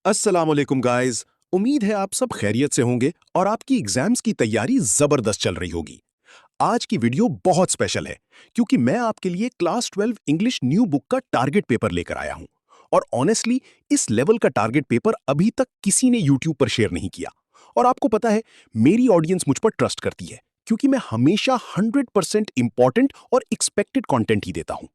अस्सलाम वालेकुम गाइस। उम्मीद है आप सब खैरियत से होंगे और आपकी एग्जाम्स की तैयारी जबरदस्त चल रही होगी। आज की वीडियो बहुत स्पेशल है क्योंकि मैं आपके लिए क्लास 12 इंग्लिश न्यू बुक का टारगेट पेपर लेकर आया हूं। और ऑनेस्टली इस लेवल का टारगेट पेपर अभी तक किसी ने यूट्यूब पर शेयर नहीं किया। और आपको पता है, मेरी ऑडियंस मुझ पर ट्रस्ट करती है क्योंकि मैं हमेशा 100% इंपॉर्टेंट और एक्सपेक्टेड कंटेंट ही देता हूं।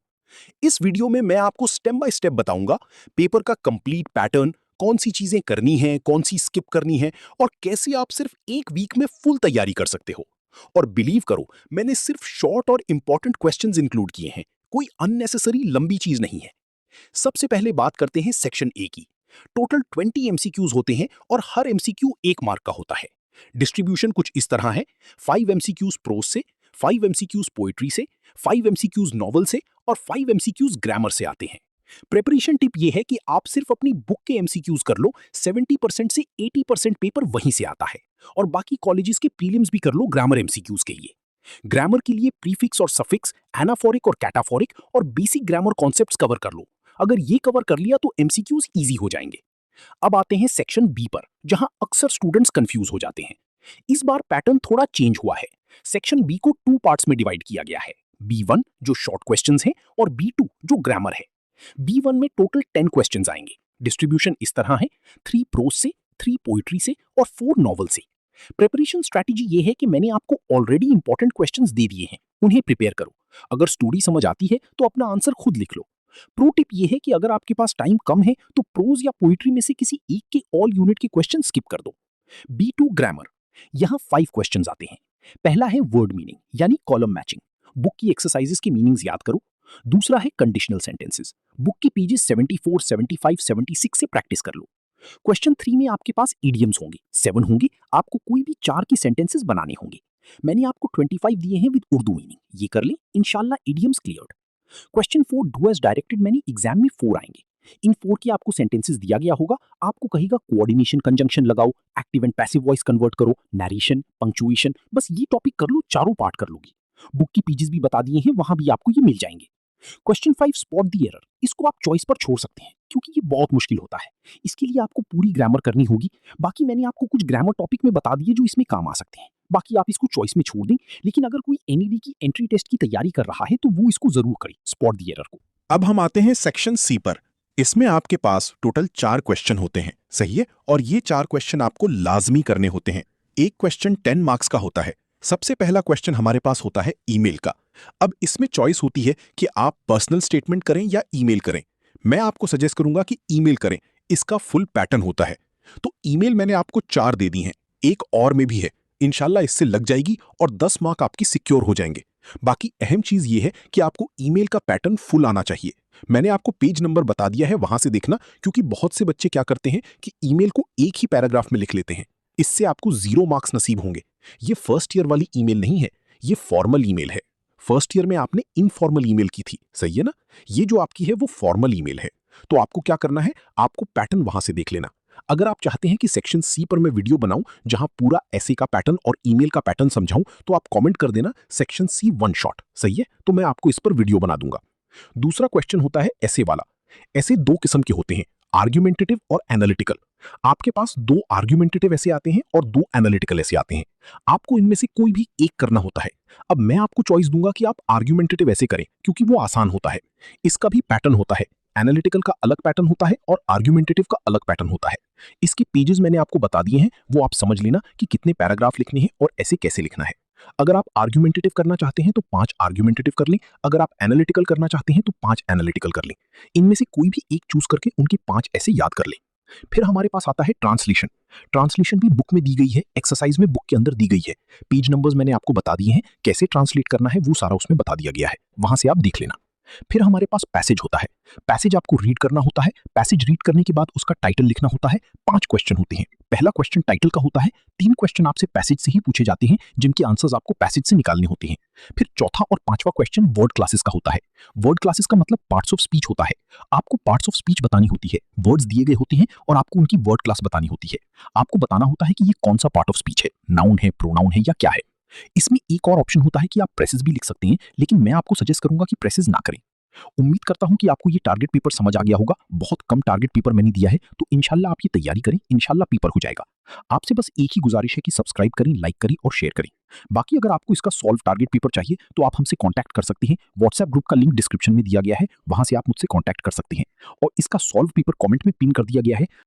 इस वीडियो में मैं आपको स्टेप बाय स्टेप बताऊंगा पेपर का कंप्लीट पैटर्न, कौन सी चीजें करनी है, कौन सी स्किप करनी है और कैसे आप सिर्फ एक वीक में फुल तैयारी कर सकते हो। और बिलीव करो, मैंने सिर्फ शॉर्ट और इंपॉर्टेंट क्वेश्चंस इंक्लूड किए हैं, कोई अननेसेसरी लंबी चीज नहीं है। सबसे पहले बात करते हैं सेक्शन ए की। टोटल 20 एमसीक्यूज होते हैं और हर एमसीक्यू 1 मार्क का होता है। डिस्ट्रीब्यूशन कुछ इस तरह है: 5 एमसीक्यूज प्रोज से, 5 एमसीक्यूज पोएट्री से, 5 एमसीक्यूज नॉवल से और 5 एमसीक्यूज ग्रामर से आते हैं। प्रिपरेशन टिप ये है कि आप सिर्फ अपनी बुक के एमसीक्यूज कर लो, 70% से 80% पेपर वहीं से आता है। और बाकी कॉलेजेस के प्रीलिम्स भी कर लो ग्रामर एमसीक्यूज के लिए। ग्रामर के लिए प्रीफिक्स और सफिक्स, एनाफोरिक और कैटाफोरिक और बेसिक ग्रामर कॉन्सेप्ट्स कवर कर लो। अगर ये कवर कर लिया तो एमसीक्यूज इजी हो जाएंगे। अब आते हैं सेक्शन बी पर, जहां अक्सर स्टूडेंट्स कंफ्यूज हो जाते हैं। इस बार पैटर्न थोड़ा चेंज हुआ है। सेक्शन बी को 2 पार्ट्स में डिवाइड किया गया है: बी1 जो शॉर्ट क्वेश्चंस हैं और बी2 जो ग्रामर है। बी1 में टोटल 10 क्वेश्चंस आएंगे। डिस्ट्रीब्यूशन इस तरह है: 3 प्रोज से, 3 पोइट्री से और 4 नॉवल से। प्रिपरेशन स्ट्रैटेजी ये है कि मैंने आपको ऑलरेडी इंपॉर्टेंट क्वेश्चंस दे दिए हैं, उन्हें प्रिपेयर करो। अगर स्टोरी समझ आती है तो अपना आंसर खुद लिख लो। प्रो टिप ये है कि अगर आपके पास टाइम कम है तो प्रोज या पोइट्री में से किसी एक के ऑल यूनिट के क्वेश्चन स्किप कर दो। बी2 ग्रामर, यहाँ 5 क्वेश्चंस आते हैं। पहला है वर्ड मीनिंग यानी कॉलम मैचिंग, बुक की एक्सरसाइजेस की मीनिंग्स याद करो। दूसरा है कंडीशनल सेंटेंसेस, बुक की पेजेस 74, 75, 76 से प्रैक्टिस कर लो। क्वेश्चन 3 में आपके पास इडियम्स होंगे, 7 होंगे, आपको कोई भी 4 की सेंटेंसेस बनाने होंगे। मैंने आपको 25 दिए हैं विद उर्दू मीनिंग, ये कर लें, इंशाल्लाह idioms cleared. Question 4 do as directed, मैंने एग्जाम में 4 आएंगे। इन 4 की आपको सेंटेंसेस दिया गया होगा, आपको कहेगा कोऑर्डिनेशन कंजंक्शन लगाओ, active and passive voice convert करो, नरेशन, पंक्चुएशन, बस ये टॉपिक कर लो, चारों पार्ट कर लोगी। बुक की पेजेस भी बता दिए हैं, वहां भी आपको ये मिल जाएंगे। क्वेश्चन 5 स्पॉट द एरर, इसको आप चॉइस पर छोड़ सकते हैं क्योंकि ये बहुत मुश्किल होता है। इसके लिए आपको पूरी ग्रामर करनी होगी। बाकी मैंने आपको कुछ ग्रामर टॉपिक में बता दिए जो इसमें काम आ सकते हैं, बाकी आप इसको चॉइस में छोड़ दें। लेकिन अगर कोई एनईडी की एंट्री टेस्ट की तैयारी कर रहा है तो वो इसको जरूर करे, स्पॉट द एरर को। अब हम आते हैं सेक्शन सी पर। इसमें आपके पास टोटल 4 क्वेश्चन होते हैं, सही है? और ये 4 क्वेश्चन आपको लाजमी करने होते हैं। एक क्वेश्चन 10 मार्क्स का होता है। सबसे पहला क्वेश्चन हमारे पास होता है ईमेल का। अब इसमें चॉइस होती है कि आप पर्सनल स्टेटमेंट करें या ईमेल करें। मैं आपको सजेस्ट करूंगा कि ईमेल करें, इसका फुल पैटर्न होता है। तो ईमेल मैंने आपको 4 दे दी हैं, एक और में भी है। इंशाल्लाह इससे लग जाएगी और 10 मार्क आपकी सिक्योर हो जाएंगे। बाकी अहम चीज ये है कि आपको ईमेल का पैटर्न फुल आना चाहिए। मैंने आपको पेज नंबर बता दिया है, वहां से देखना, क्योंकि बहुत से बच्चे क्या करते हैं कि ईमेल को एक ही पैराग्राफ में लिख लेते हैं। इससे आपको 0 मार्क्स नसीब होंगे। ये फर्स्ट ईयर वाली ईमेल नहीं है, ये फॉर्मल ईमेल है। फर्स्ट ईयर में आपने इनफॉर्मल ईमेल की थी, सही है ना? ये जो आपकी है वो फॉर्मल ईमेल है। तो आपको क्या करना है, आपको पैटर्न वहां से देख लेना। अगर आप चाहते हैं कि सेक्शन सी पर मैं वीडियो बनाऊं जहां पूरा ऐसे का पैटर्न और ईमेल का पैटर्न समझाऊं, तो आप कमेंट कर देना सेक्शन सी 1 शॉट, सही है? तो मैं आपको इस पर वीडियो बना दूंगा। दूसरा क्वेश्चन होता है ऐसे वाला। ऐसे 2 किस्म के होते हैं, आर्ग्यूमेंटेटिव और एनालिटिकल। आपके पास 2 आर्ग्यूमेंटेटिव ऐसे आते हैं और 2 एनालिटिकल ऐसे आते हैं। आपको इनमें से कोई भी एक करना होता है। अब मैं आपको चॉइस दूंगा कि आप आर्ग्यूमेंटेटिव ऐसे करें क्योंकि वो आसान होता है। इसका भी पैटर्न होता है, एनालिटिकल का अलग पैटर्न होता है और आर्ग्यूमेंटेटिव का अलग पैटर्न होता है। इसके पेजेस मैंने आपको बता दिए हैं, वो आप समझ लेना कि कितने पैराग्राफ लिखने हैं और ऐसे कैसे लिखना है। अगर आप आर्ग्यूमेंटेटिव करना चाहते हैं तो 5 आर्ग्यूमेंटेटिव कर लें, अगर आप एनालिटिकल करना चाहते हैं तो 5 एनालिटिकल कर लें। इनमें से कोई भी एक चूज करके उनके 5 ऐसे याद कर लें। फिर हमारे पास आता है ट्रांसलेशन। ट्रांसलेशन भी बुक में दी गई है, एक्सरसाइज में बुक के अंदर दी गई है। पेज नंबर्स मैंने आपको बता दिए हैं, कैसे ट्रांसलेट करना है वो सारा उसमें बता दिया गया है, वहां से आप देख लेना। फिर हमारे पास पैसेज होता है। पैसेज आपको रीड करना होता है। पैसेज रीड करने के बाद उसका टाइटल लिखना होता है। 5 क्वेश्चन होते हैं। पहला क्वेश्चन टाइटल का होता है। 3 क्वेश्चन आपसे पैसेज से ही पूछे जाते हैं जिनके आंसर्स आपको पैसेज से निकालने होते हैं। फिर चौथा और 5वां क्वेश्चन वर्ड क्लासेस का होता है। वर्ड क्लासेस का मतलब पार्ट्स ऑफ स्पीच होता है। आपको पार्ट्स ऑफ स्पीच बतानी होती है, वर्ड्स दिए गए होते हैं और आपको उनकी वर्ड क्लास बतानी होती है। आपको बताना होता है कि ये कौन सा पार्ट ऑफ स्पीच है, नाउन है, प्रोनाउन है या क्या है। इसमें एक और ऑप्शन होता है कि आप प्रेसेस भी लिख सकते हैं, लेकिन मैं आपको सजेस्ट करूंगा कि प्रेसेस ना करें। उम्मीद करता हूं कि आपको ये टारगेट पेपर समझ आ गया होगा। बहुत कम टारगेट पेपर मैंने दिया है, तो इंशाल्लाह आप ये तैयारी करें, इंशाल्लाह पेपर हो जाएगा। आपसे बस एक ही गुजारिश है कि सब्सक्राइब करें, लाइक करें और शेयर करें। बाकी अगर आपको इसका सॉल्व टारगेट पेपर चाहिए तो आप हमसे कांटेक्ट कर सकते हैं। व्हाट्सएप ग्रुप का लिंक डिस्क्रिप्शन में दिया गया है, वहां से आप मुझसे कांटेक्ट कर सकते हैं। और इसका सॉल्व पेपर कमेंट में पिन कर दिया गया है,